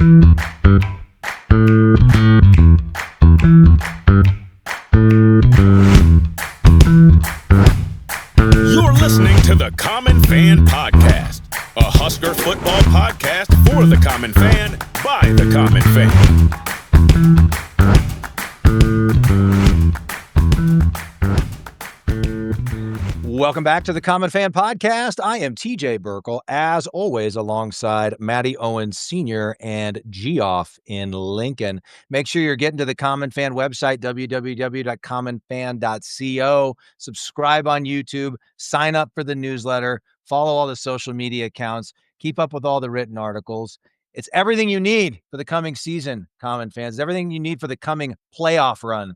You're listening to the Common Fan Podcast, a Husker football podcast for the common fan, by the common fan. Welcome back to the Common Fan Podcast. I am TJ Burkle, as always, alongside Matty Owens Sr. and Geoff in Lincoln. Make sure you're getting to the Common Fan website, www.commonfan.co. Subscribe on YouTube, sign up for the newsletter, follow all the social media accounts, keep up with all the written articles. It's everything you need for the coming season, Common Fans. It's everything you need for the coming playoff run.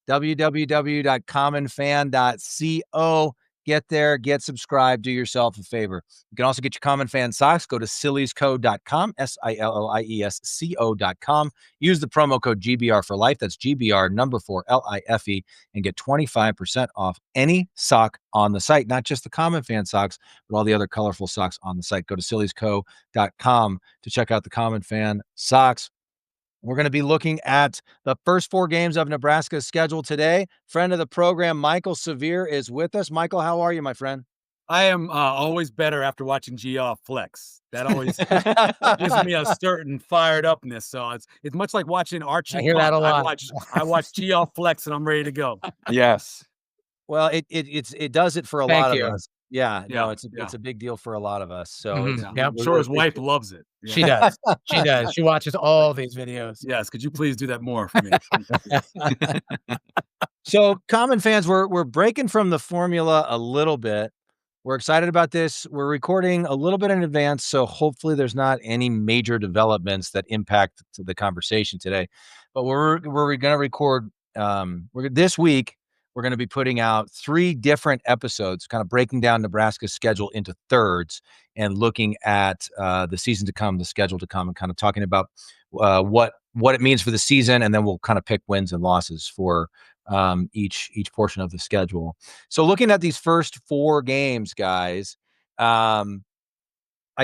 www.commonfan.co. Get there, get subscribed, do yourself a favor. You can also get your Common Fan socks. Go to silliesco.com, SILLIESCO.com. Use the promo code GBR for life. That's GBR number 4 LIFE, and get 25% off any sock on the site, not just the Common Fan socks, but all the other colorful socks on the site. Go to silliesco.com to check out the Common Fan socks. We're going to be looking at the first 4 games of Nebraska's schedule today. Friend of the program, Michael Severe, is with us. Michael, how are you, my friend? I am always better after watching Geoff flex. That always gives me a certain fired upness. So it's much like watching Archie. I hear that a lot. I watch Geoff flex and I'm ready to go. Yes. Well, it does it for a lot of us. Yeah, no, it's a big deal for a lot of us. So I'm sure his wife loves it. Yeah. She does. She does. She watches all these videos. Yes. Could you please do that more for me? So, Common Fans, we're breaking from the formula a little bit. We're excited about this. We're recording a little bit in advance, so hopefully there's not any major developments that impact the conversation today. But we're going to record this week. We're going to be putting out 3 different episodes, kind of breaking down Nebraska's schedule into thirds and looking at the season to come, the schedule to come, and kind of talking about what it means for the season, and then we'll kind of pick wins and losses for each portion of the schedule. So looking at these first 4 games, guys, I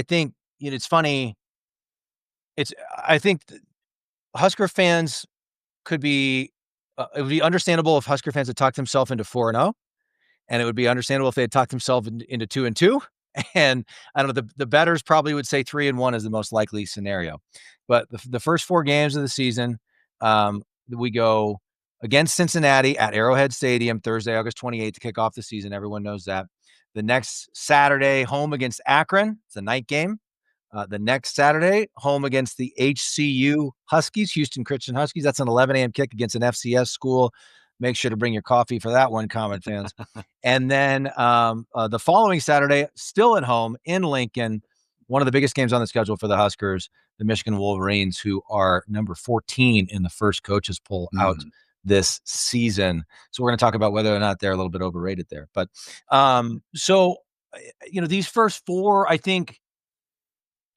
think it's funny. I think Husker fans could be. It would be understandable if Husker fans had talked themselves into 4-0, and it would be understandable if they had talked themselves into 2-2. And I don't know, the bettors probably would say 3-1 is the most likely scenario. But the first 4 games of the season, we go against Cincinnati at Arrowhead Stadium Thursday, August 28th to kick off the season. Everyone knows that. The next Saturday, home against Akron. It's a night game. The next Saturday, home against the HCU Huskies, Houston Christian Huskies. That's an 11 a.m. kick against an FCS school. Make sure to bring your coffee for that one, Common Fans. And then the following Saturday, still at home in Lincoln, one of the biggest games on the schedule for the Huskers, the Michigan Wolverines, who are number 14 in the first coaches poll out this season. So we're going to talk about whether or not they're a little bit overrated there. But these first 4, I think,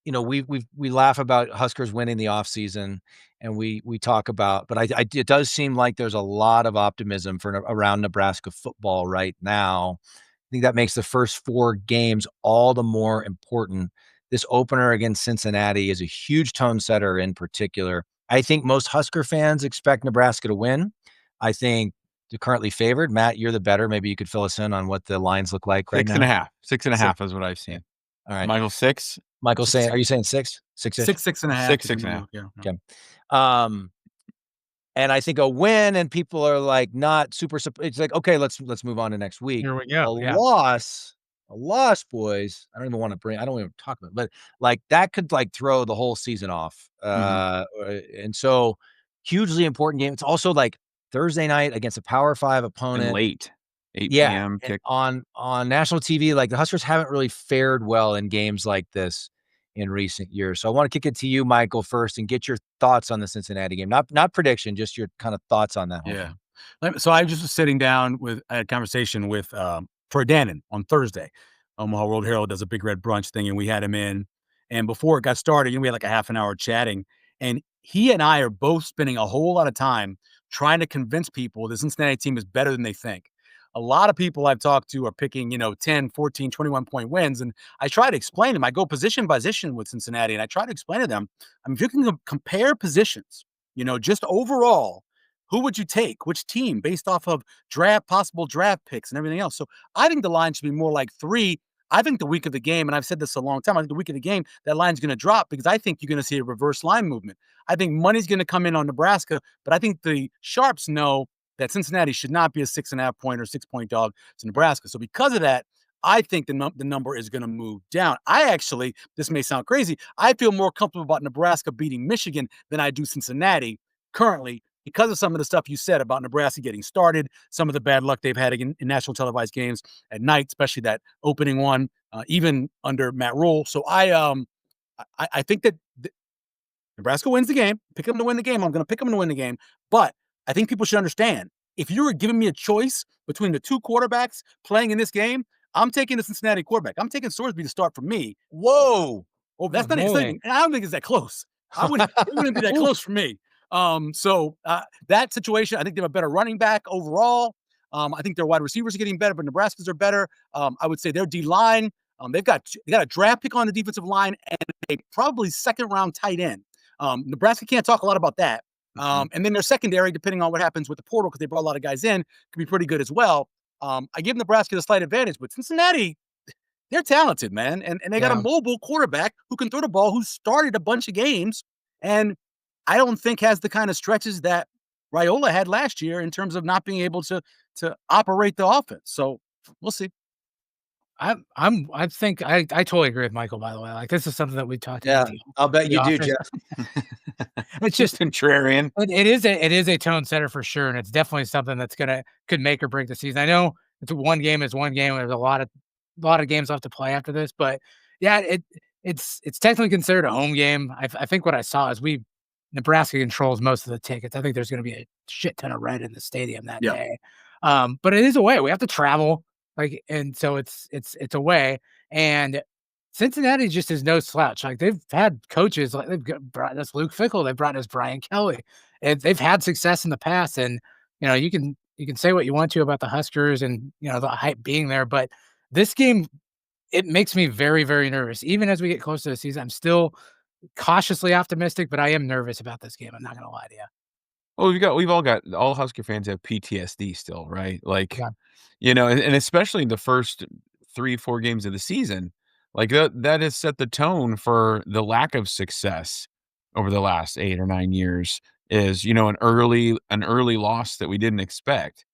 we laugh about Huskers winning the offseason, and we talk about, but it does seem like there's a lot of optimism around Nebraska football right now. I think that makes the first 4 games all the more important. This opener against Cincinnati is a huge tone setter in particular. I think most Husker fans expect Nebraska to win. I think they're currently favored. Matt, you're the better. Maybe you could fill us in on what the lines look like right now. 6.5. 6.5 is what I've seen. All right. Michael, 6. Michael's saying, are you saying 6? 6.5. 6.5. Yeah. Okay. And I think a win, and people are like not super. It's like, okay, let's move on to next week. Here we go. A loss, boys. I don't even want to talk about it, but like that could like throw the whole season off. And so hugely important game. It's also like Thursday night against a Power 5 opponent. And late. 8 Yeah, p.m. kick. On national TV. Like the Huskers haven't really fared well in games like this in recent years. So I want to kick it to you, Michael, first, and get your thoughts on the Cincinnati game. Not prediction, just your kind of thoughts on that. Yeah. So I just was sitting down with a conversation with Troy Dannon on Thursday. Omaha World Herald does a big red brunch thing, and we had him in. And before it got started, we had like a half an hour chatting. And he and I are both spending a whole lot of time trying to convince people the Cincinnati team is better than they think. a lot of people I've talked to are picking, 10, 14, 21-point wins. And I try to explain them. I go position by position with Cincinnati, and I try to explain to them, if you can compare positions, just overall, who would you take? Which team based off of possible draft picks and everything else? So I think the line should be more like 3. I think the week of the game, and I've said this a long time, I think the week of the game, that line's going to drop because I think you're going to see a reverse line movement. I think money's going to come in on Nebraska, but I think the Sharps know that Cincinnati should not be a 6.5-point or 6-point dog to Nebraska. So because of that, I think the number is going to move down. This may sound crazy, I feel more comfortable about Nebraska beating Michigan than I do Cincinnati currently because of some of the stuff you said about Nebraska getting started, some of the bad luck they've had in national televised games at night, especially that opening one, even under Matt Rule. So I think that Nebraska wins the game. Pick them to win the game. I'm going to pick them to win the game. But I think people should understand, if you were giving me a choice between the 2 quarterbacks playing in this game, I'm taking the Cincinnati quarterback. I'm taking Sorsby to start for me. Whoa. Oh, that's not exciting. I don't think it's that close. It wouldn't be that close for me. So that situation, I think they have a better running back overall. I think their wide receivers are getting better, but Nebraska's are better. I would say their D-line, they got a draft pick on the defensive line and a probably 2nd-round tight end. Nebraska can't talk a lot about that. And then their secondary, depending on what happens with the portal, because they brought a lot of guys in, could be pretty good as well. I give Nebraska the slight advantage, but Cincinnati, they're talented, man. And they got a mobile quarterback who can throw the ball, who started a bunch of games, and I don't think has the kind of stretches that Raiola had last year in terms of not being able to operate the offense. So we'll see. I totally agree with Michael, by the way. Like, this is something that we talked about. I'll bet you do, Jeff. It's just contrarian. It is a tone setter for sure, and it's definitely something that's could make or break the season. I know one game is one game. There's a lot of games left to play after this, but yeah, it's technically considered a home game. I think what I saw is Nebraska controls most of the tickets. I think there's going to be a shit ton of red in the stadium that day. But it is away. We have to travel, and so it's away. And Cincinnati just is no slouch. Like, they've had coaches, like they've brought us Luke Fickell, they've brought us Brian Kelly, and they've had success in the past. And you can say what you want to about the Huskers and the hype being there, but this game, it makes me very, very nervous. Even as we get close to the season, I'm still cautiously optimistic, but I am nervous about this game. I'm not going to lie to you. Well, all Husker fans have PTSD still, right? Like, and especially the first 3-4 games of the season, like that has set the tone for the lack of success over the last 8 or 9 years. Is an early loss that we didn't expect.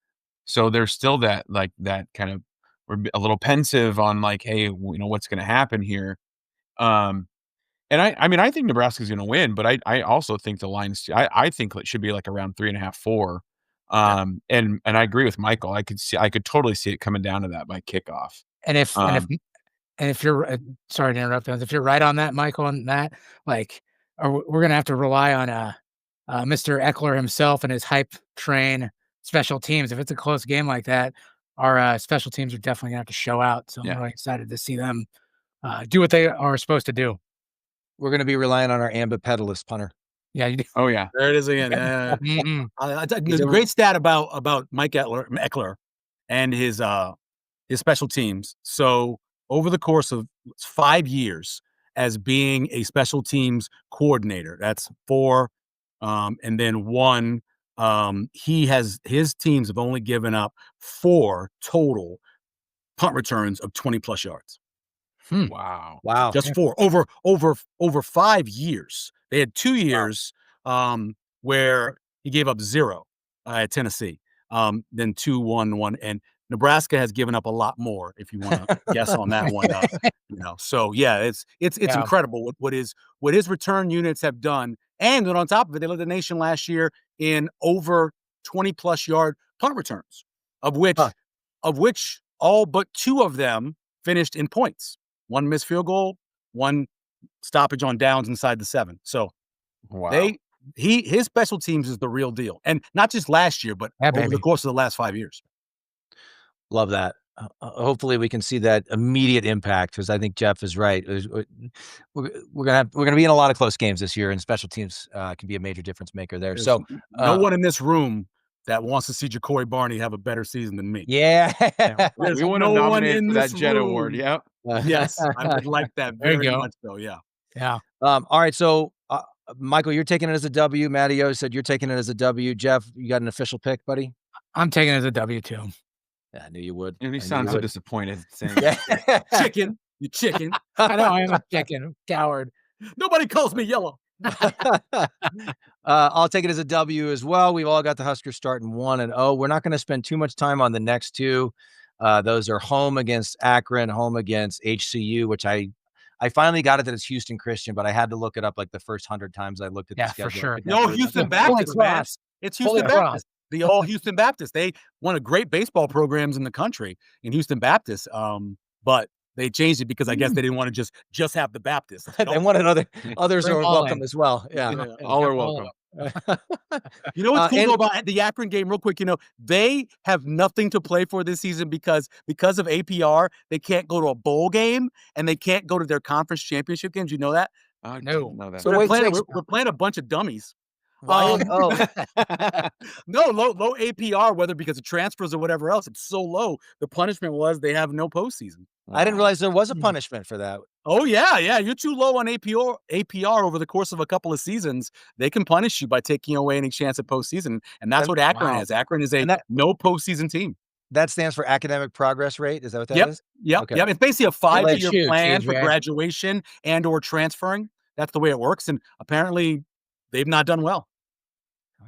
So there's still that kind of, we're a little pensive on like, hey, what's going to happen here. And I think Nebraska's going to win, but I also think the lines, I think it should be like around 3.5, 4. And I agree with Michael. I could totally see it coming down to that by kickoff. And if you're sorry to interrupt, if you're right on that, Michael, and that, like, we're going to have to rely on Mr. Eckler himself and his hype train special teams. If it's a close game like that, our special teams are definitely going to have to show out. So I'm really excited to see them do what they are supposed to do. We're going to be relying on our ambipedalist punter. Yeah, you do. Oh yeah, there it is again. There's a great stat about Mike Eckler and his special teams. So over the course of 5 years as being a special teams coordinator, that's 4, and then 1. His teams have only given up 4 total punt returns of 20+ yards. Wow. Just 4 over 5 years. They had 2 years where he gave up 0 at Tennessee. Then 2, 1, 1, and Nebraska has given up a lot more. If you want to guess on that one, So yeah, it's incredible what his return units have done, and then on top of it, they led the nation last year in over 20+ yard punt returns, of which all but 2 of them finished in points. 1 missed field goal, 1 stoppage on downs inside the 7. So his special teams is the real deal. And not just last year, but over the course of the last 5 years. Love that. Hopefully we can see that immediate impact, because I think Jeff is right. We're gonna be in a lot of close games this year, and special teams can be a major difference maker there. So no one in this room that wants to see Ja'Cory Barney have a better season than me. Yeah. There's We want to no one nominate in for that this Jet room. Award. Yep. Yes, I would like that There you very go. much so, yeah. Yeah. All right. So, Michael, you're taking it as a W. Matty O said you're taking it as a W. Jeff, you got an official pick, buddy? I'm taking it as a W too. Yeah, I knew you would. And he I knew sounds you so would. disappointed saying Yeah. Chicken, you chicken. I know I am a chicken coward. Nobody calls me yellow. I'll take it as a W as well. We've all got the Huskers starting 1-0. We're not going to spend too much time on the next two. Those are home against Akron, home against HCU, which I finally got it that it's Houston Christian, but I had to look it up like the first 100 times I looked at the Yeah, schedule. for sure. No, Houston Baptist, man. cross. It's Holy Houston cross. Baptist. The all Houston Baptist. They one of great baseball programs in the country in Houston Baptist. But they changed it because I guess they didn't want to just have the Baptist. They wanted others Bring are all welcome in. as well. Yeah. all are welcome. You know what's cool and- though about the Akron game, real quick? You know, they have nothing to play for this season because of APR. They can't go to a bowl game and they can't go to their conference championship games. You know that? I No. didn't know that. So We're wait, playing, so- we're playing a bunch of dummies. Why- No, low APR, whether because of transfers or whatever else. It's so low. The punishment was they have no postseason. I didn't realize there was a punishment for that. Oh yeah. You're too low on APR over the course of a couple of seasons. They can punish you by taking away any chance at postseason, and that's what Akron is. Akron is a no postseason team. That stands for academic progress rate. Is that what that is? Yep. Okay. Yep. It's basically a 5-year shoot, plan geez, for man. graduation and or transferring. That's the way it works, and apparently they've not done well.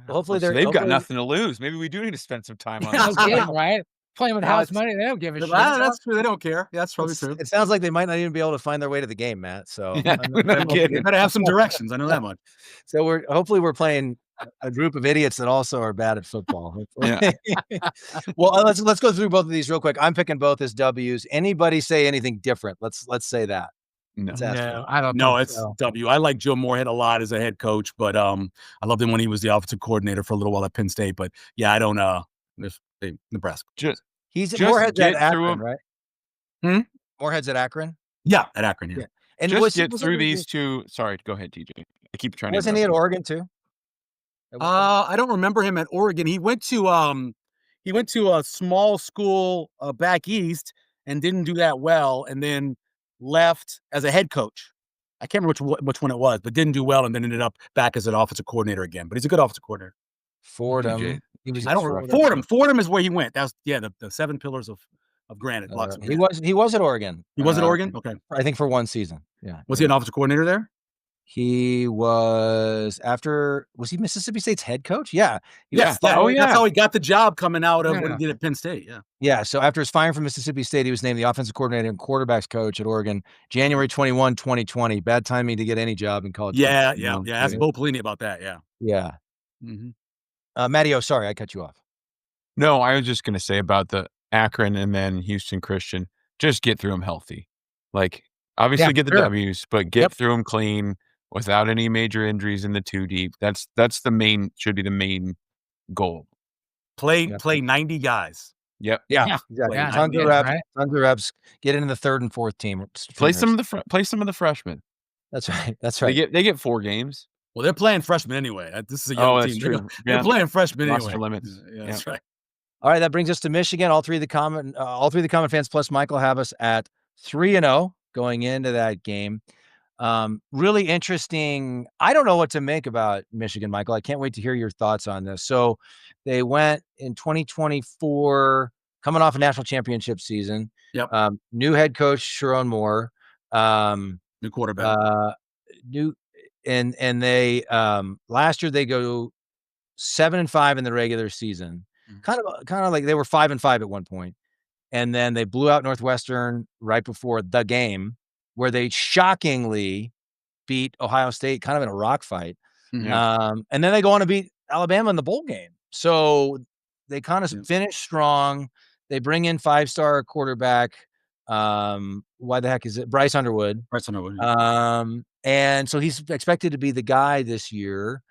Well, hopefully So they're they've got hopefully- nothing to lose. Maybe we do need to spend some time on No this. kidding, right? Playing with No, house it's- money, they don't give a shit. That's true. They don't care. That's probably It's- true. It sounds like they might not even be able to find their way to the game, Matt. So, Yeah, no They kidding. better have some directions. I know that much. so we're playing a group of idiots that also are bad at football. Yeah. Well, let's go through both of these real quick. I'm picking both as W's. Anybody say anything different? Let's say that. No. Let's ask No, them. I don't. No, think it's so. W. I like Joe Moorhead a lot as a head coach, but I loved him when he was the offensive coordinator for a little while at Penn State. But yeah, I don't Nebraska. He's Just Moorhead's at get through Akron, 'em. right? Hmm? Moorhead's at Akron. Yeah, at Akron. Yeah. Yeah. And Just wasn't get through he- these two. Sorry, go ahead, TJ. I keep trying to. Wasn't he at interrupt Oregon too? I don't remember him at Oregon. He went to a small school back east and didn't do that well, and then left as a head coach. I can't remember which one it was, but didn't do well, and then ended up back as an offensive coordinator again. But he's a good offensive coordinator. Fordham. TJ. He was. I at don't remember Fordham is where he went. That was the 7 pillars of granite. Blocks. He was at Oregon. He was at Oregon. Okay. I think for one season. Yeah. Was he an offensive coordinator there? He was was he Mississippi State's head coach? Yeah. Yes. yeah. That's how he got the job coming out of what Yeah. he did at Penn State. Yeah. Yeah. So after his firing from Mississippi State, he was named the offensive coordinator and quarterbacks coach at Oregon, January 21, 2020. Bad timing to get any job in college. Yeah. football. Ask Bo Pelini about that. Yeah. Yeah. Mm-hmm. Matty, sorry, I cut you off. No, I was just going to say about the Akron and then Houston Christian. Just get through them healthy. Like, obviously Yeah, get the sure. W's, but get through them clean without any major injuries in the 2 deep. That's should be the main goal. Play Yeah. 90 guys. Yep. Yeah. Exactly. Yeah, Tons of yeah, reps. right? Tons of reps. Get into the third and fourth team. Play some of the freshmen. That's right. That's right. They get 4 games. Well, they're playing freshmen anyway. This is a young Oh, that's team. true. They're Yeah. playing freshmen Roster anyway. limits. Yeah, that's right. All right, that brings us to Michigan. All three of the common fans plus Michael have us at 3-0 going into that game. Really interesting. I don't know what to make about Michigan, Michael. I can't wait to hear your thoughts on this. So they went in 2024, coming off a national championship season. Yep. New head coach Sharon Moore. New quarterback. And they last year they go 7-5 in the regular season. Kind of like they were 5-5 at one point. And then they blew out Northwestern right before the game where they shockingly beat Ohio State kind of in a rock fight. Mhm. And then they go on to beat Alabama in the bowl game. So they kind of finish strong. They bring in 5-star quarterback. Why the heck is it? Bryce Underwood. Bryce Underwood. And so he's expected to be the guy this year.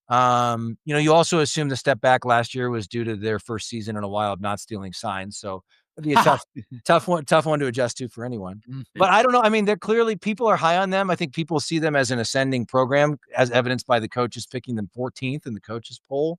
You also assume the step back last year was due to their first season in a while of not stealing signs. So it'd be a tough one to adjust to for anyone. But I don't know. I mean, they're clearly people are high on them. I think people see them as an ascending program, as evidenced by the coaches picking them 14th in the coaches poll.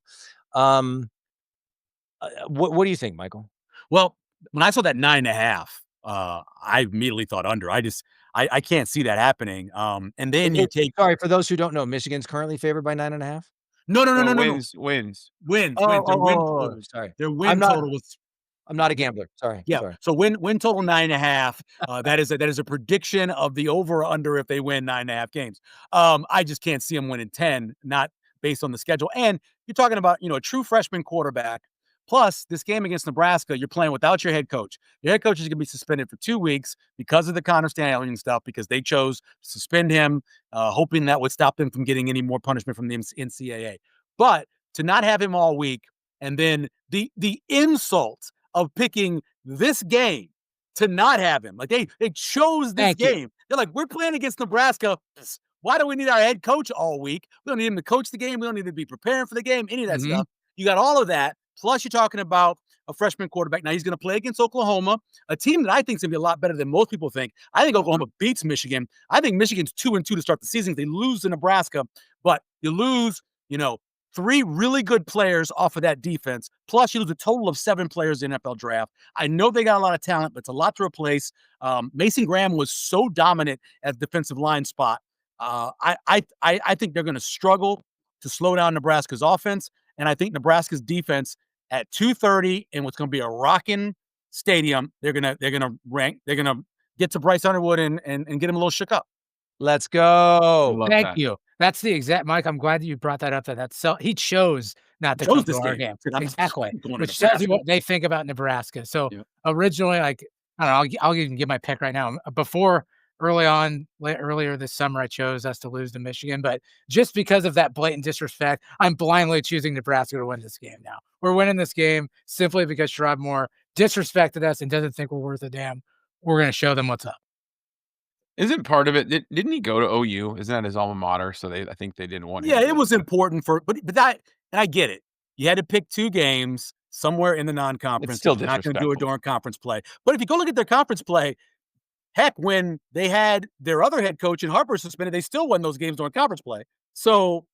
What do you think, Michael? Well, when I saw that 9.5, I immediately thought under. I can't see that happening. And then you take Sorry, for those who don't know, Michigan's currently favored by 9.5. no. Wins. Wins. Oh, Their win oh, total. sorry. Their win total was I'm not a gambler. Sorry. yeah. Sorry. So win total 9.5. That is a prediction of the over or under if they win 9.5 games. I just can't see them winning 10, not based on the schedule. And you're talking about a true freshman quarterback. Plus, this game against Nebraska, you're playing without your head coach. Your head coach is going to be suspended for 2 weeks because of the Connor Stanley stuff, because they chose to suspend him, hoping that would stop them from getting any more punishment from the NCAA. But to not have him all week, and then the insult of picking this game to not have him. Like they chose this game. They're like, we're playing against Nebraska. Why do we need our head coach all week? We don't need him to coach the game. We don't need to be preparing for the game, any of that stuff. You got all of that. Plus, you're talking about a freshman quarterback. Now, he's going to play against Oklahoma, a team that I think is going to be a lot better than most people think. I think Oklahoma beats Michigan. I think Michigan's 2-2 to start the season. They lose to Nebraska, but you lose, 3 really good players off of that defense. Plus, you lose a total of 7 players in the NFL draft. I know they got a lot of talent, but it's a lot to replace. Mason Graham was so dominant at defensive line spot. I think they're going to struggle to slow down Nebraska's offense, and I think Nebraska's defense at 2:30 in what's going to be a rocking stadium, they're gonna get to Bryce Underwood and get him a little shook up. Let's go. Thank you. That's the exact Mike. I'm glad that you brought that up. He chose not to come to our game. Exactly. Which tells you what they think about Nebraska. So originally, I don't know, I'll even give my pick right now. Earlier this summer, I chose us to lose to Michigan, but just because of that blatant disrespect, I'm blindly choosing Nebraska to win this game now. We're winning this game simply because Sherrod Moore disrespected us and doesn't think we're worth a damn. We're going to show them what's up. Isn't part of it? Didn't he go to OU? Isn't that his alma mater? So I think they didn't want. Yeah, it was important but I get it. You had to pick 2 games somewhere in the non-conference. It's still You're not going to do it disrespectful. during conference play. But if you go look at their conference play, heck, when they had their other head coach and Harper suspended, they still won those games during conference play. So,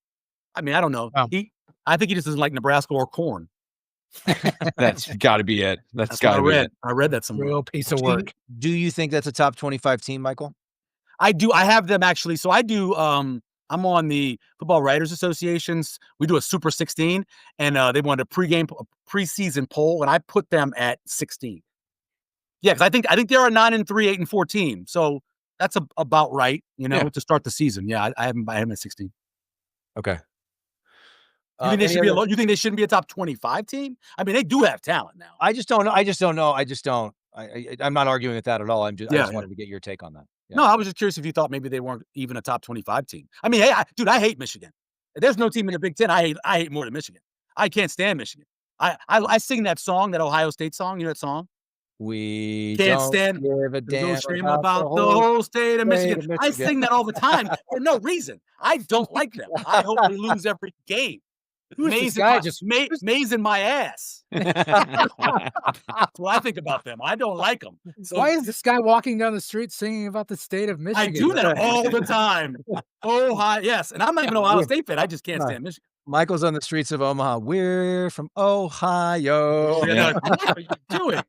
I mean, I don't know. Wow. I think he just doesn't like Nebraska or corn. That's got to be it. That's got to be it. I read that somewhere. Real piece of work. Do you think that's a top 25 team, Michael? I do. I have them actually. So I do. I'm on the Football Writers Association's. We do a Super 16, and they wanted a preseason poll, and I put them at 16. Yeah, because I think they're a 9-3, 8-4 team. So that's about right, to start the season. Yeah, I have them at 16. Okay. You think they should be you think they shouldn't be a top 25 team? I mean, they do have talent now. I just don't know. I'm not arguing with that at all. I just wanted to get your take on that. Yeah. No, I was just curious if you thought maybe they weren't even a top 25 team. I mean, hey, I hate Michigan. There's no team in the Big Ten I hate more than Michigan. I can't stand Michigan. I sing that song, that Ohio State song. You know that song? We can't don't stand give a damn no shame about the whole state of Michigan. I sing that all the time for no reason. I don't like them. I hope they lose every game. Maze in my ass. That's what I think about them. I don't like them. So, why is this guy walking down the street singing about the state of Michigan? I do that all the time. Ohio, yes. And I'm not even an Ohio State fan. I just can't stand Michigan. Michael's on the streets of Omaha. We're from Ohio. What are you doing?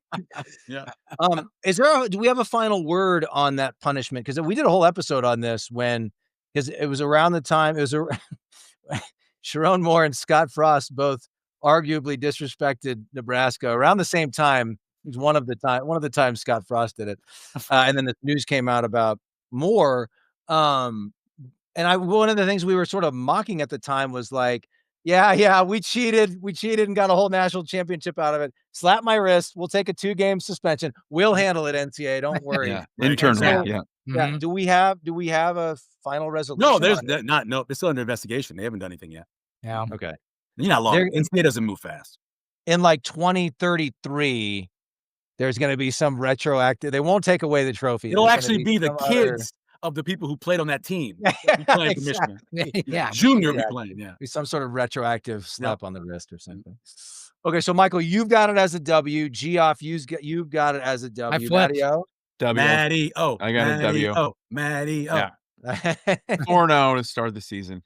Yeah. Do we have a final word on that punishment? Because we did a whole episode on this because it was around the time Sherrod Moore and Scott Frost both arguably disrespected Nebraska around the same time. It was one of the times Scott Frost did it. And then the news came out about Moore. And one of the things we were sort of mocking at the time was like, yeah, we cheated and got a whole national championship out of it. Slap my wrist. We'll take a 2-game suspension. We'll handle it, NCAA. Don't worry. Yeah. Internal. Yeah. Mm-hmm. Do we have a final resolution? No, there's not. No, they're still under investigation. They haven't done anything yet. Yeah. Okay. You're not long. NCAA doesn't move fast. In like 2033, there's going to be some retroactive. They won't take away the trophy. It'll actually be the kids of the people who played on that team. Playing for Michigan. Yeah. Junior be playing. Yeah. Be some sort of retroactive slap on the wrist or something. Okay, so Michael, you've got it as a W. Geoff, you've got it as a W. I flipped. W. I got a W. Matty O. Yeah. 4-0 to start the season.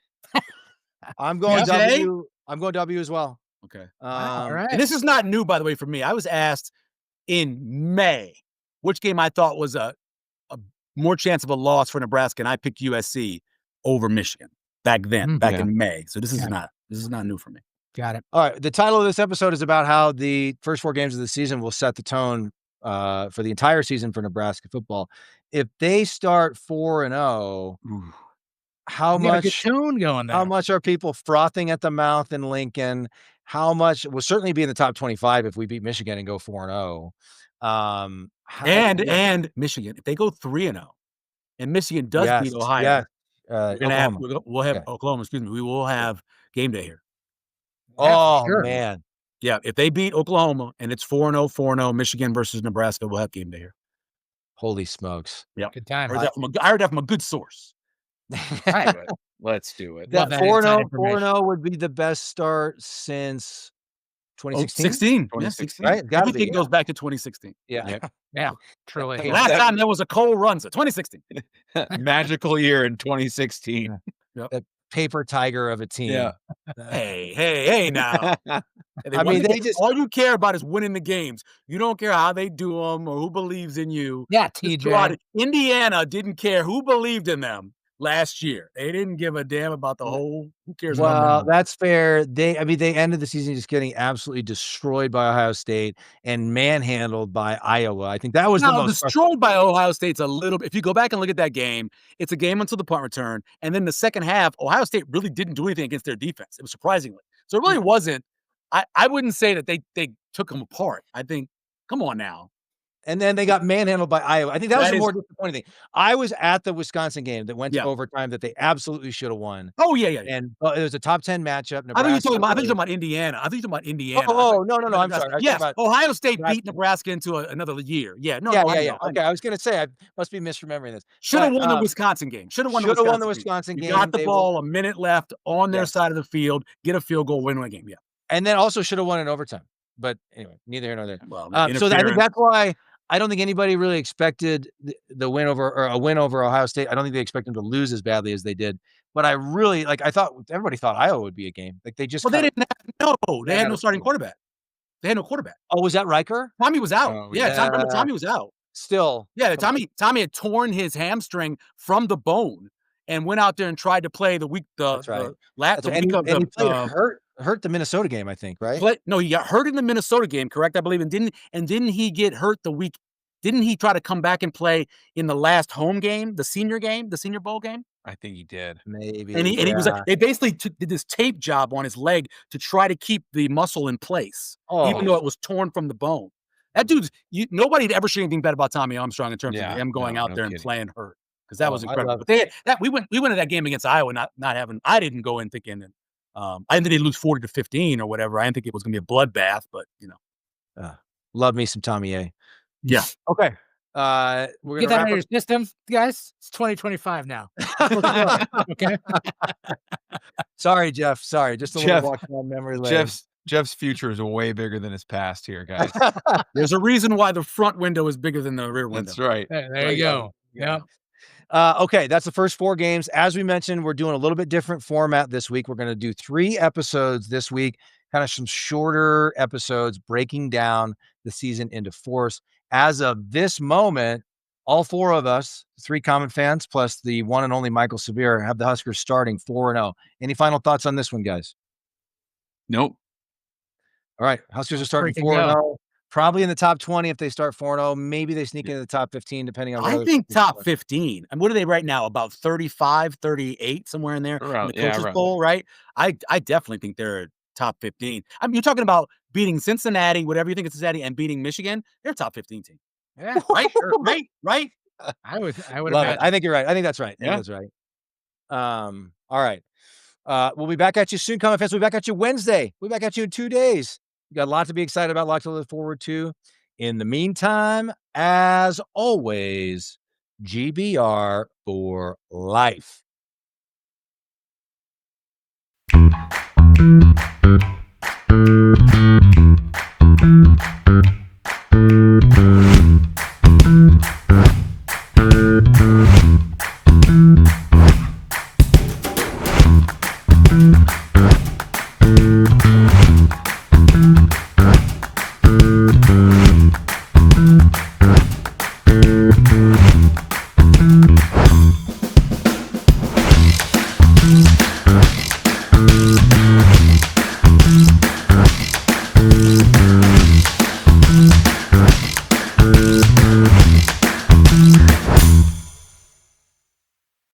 I'm going Okay. W. I'm going W as well. Okay. Wow, all right. And this is not new, by the way, for me. I was asked in May which game I thought was a more chance of a loss for Nebraska, and I picked USC over Michigan back then, back in May. So this is not new for me. Got it. All right. The title of this episode is about how the first 4 games of the season will set the tone for the entire season for Nebraska football. If they start 4-0, how You got a good much tone going there. how much are people frothing at the mouth in Lincoln? How much will certainly be in the top 25 if we beat Michigan and go 4-0. And Michigan, if they go 3-0 and Michigan does beat Ohio, we're gonna have we'll have Oklahoma, excuse me, we will have game day here. Oh man. Yeah, if they beat Oklahoma and it's 4-0, Michigan versus Nebraska, we'll have game day here. Holy smokes. Yeah. Good time. I heard that from a good source. Right. Let's do it. That 4-0 would be the best start since 2016. 2016. Right? Gotta be, Everything goes back to 2016. Yeah. Yeah, truly. Last time there was a Cole Runza, 2016. Magical year in 2016. That paper tiger of a team. Yeah. Hey now. I mean, all you care about is winning the games. You don't care how they do them or who believes in you. Yeah, TJ. Indiana didn't care who believed in them last year. They didn't give a damn about the whole. Who cares? Well, that's fair. They ended the season just getting absolutely destroyed by Ohio State and manhandled by Iowa. I think that was the most destroyed by Ohio State's a little bit. If you go back and look at that game, it's a game until the punt return, and then the second half, Ohio State really didn't do anything against their defense. It was surprisingly. So it really wasn't. I wouldn't say that they took them apart. I think, come on now. And then they got manhandled by Iowa. I think that was the more disappointing thing. I was at the Wisconsin game that went to overtime that they absolutely should have won. Oh, yeah. And it was a top 10 matchup. I think you're talking about Indiana. Oh, no. I'm sorry. Yes, Ohio State beat Nebraska into another year. Yeah. Okay, I was going to say, I must be misremembering this. Should have won the Wisconsin game. Should have won the Wisconsin game. You got the ball, a minute left on their side of the field, get a field goal, win a game. Yeah. And then also should have won in overtime. But anyway, neither here nor there. Well, so I think that's why I don't think anybody really expected the win over or a win over Ohio State. I don't think they expected them to lose as badly as they did. But I really I thought everybody thought Iowa would be a game. Like they just they didn't have, they had no starting quarterback. They had no quarterback. Oh, was that Riker? Tommy was out. Tommy was out. Still. Yeah, Tommy had torn his hamstring from the bone and went out there and tried to play the week That's right. He played hurt the Minnesota game, I think, right? He got hurt in the Minnesota game, correct? I believe, and didn't he get hurt the week? Didn't he try to come back and play in the last home game, the Senior Bowl game? I think he did. Maybe. And he was they basically did this tape job on his leg to try to keep the muscle in place, even though it was torn from the bone. That dude's nobody had ever seen anything bad about Tommy Armstrong in terms of him going out there and playing hurt. Because that was incredible. But we went into that game against Iowa not having. I didn't go in thinking that I didn't think they'd lose 40-15 or whatever. I didn't think it was going to be a bloodbath, but love me some Tommy A. Yeah. Okay. We're get that out of your system, guys. It's 2025 now. Okay. Sorry, Jeff. Sorry, just a little walk down memory lane. Jeff's future is way bigger than his past here, guys. There's a reason why the front window is bigger than the rear window. That's right. There you go. Yeah. Okay, that's the first 4 games. As we mentioned, we're doing a little bit different format this week. We're going to do 3 episodes this week, kind of some shorter episodes breaking down the season into 4s. As of this moment, all 4 of us, 3 common fans, plus the one and only Michael Severe, have the Huskers starting 4-0. Any final thoughts on this one, guys? Nope. All right, Huskers are starting 4-0. Probably in the top 20 if they start 4-0. Maybe they sneak into the top 15, depending on. I think top 15. And what are they right now? About 35, 38, somewhere in there. Around, in the coaches poll, right? I definitely think they're top 15. I mean, you're talking about beating Cincinnati, whatever you think of Cincinnati, and beating Michigan. They're a top 15 team. Yeah. Right. I would love it. I think you're right. I think that's right. Yeah. That's right. All right. We'll be back at you soon, Common Fans. We'll be back at you Wednesday. We'll be back at you in 2 days. We got a lot to be excited about, a lot to look forward to. In the meantime, as always, GBR for life.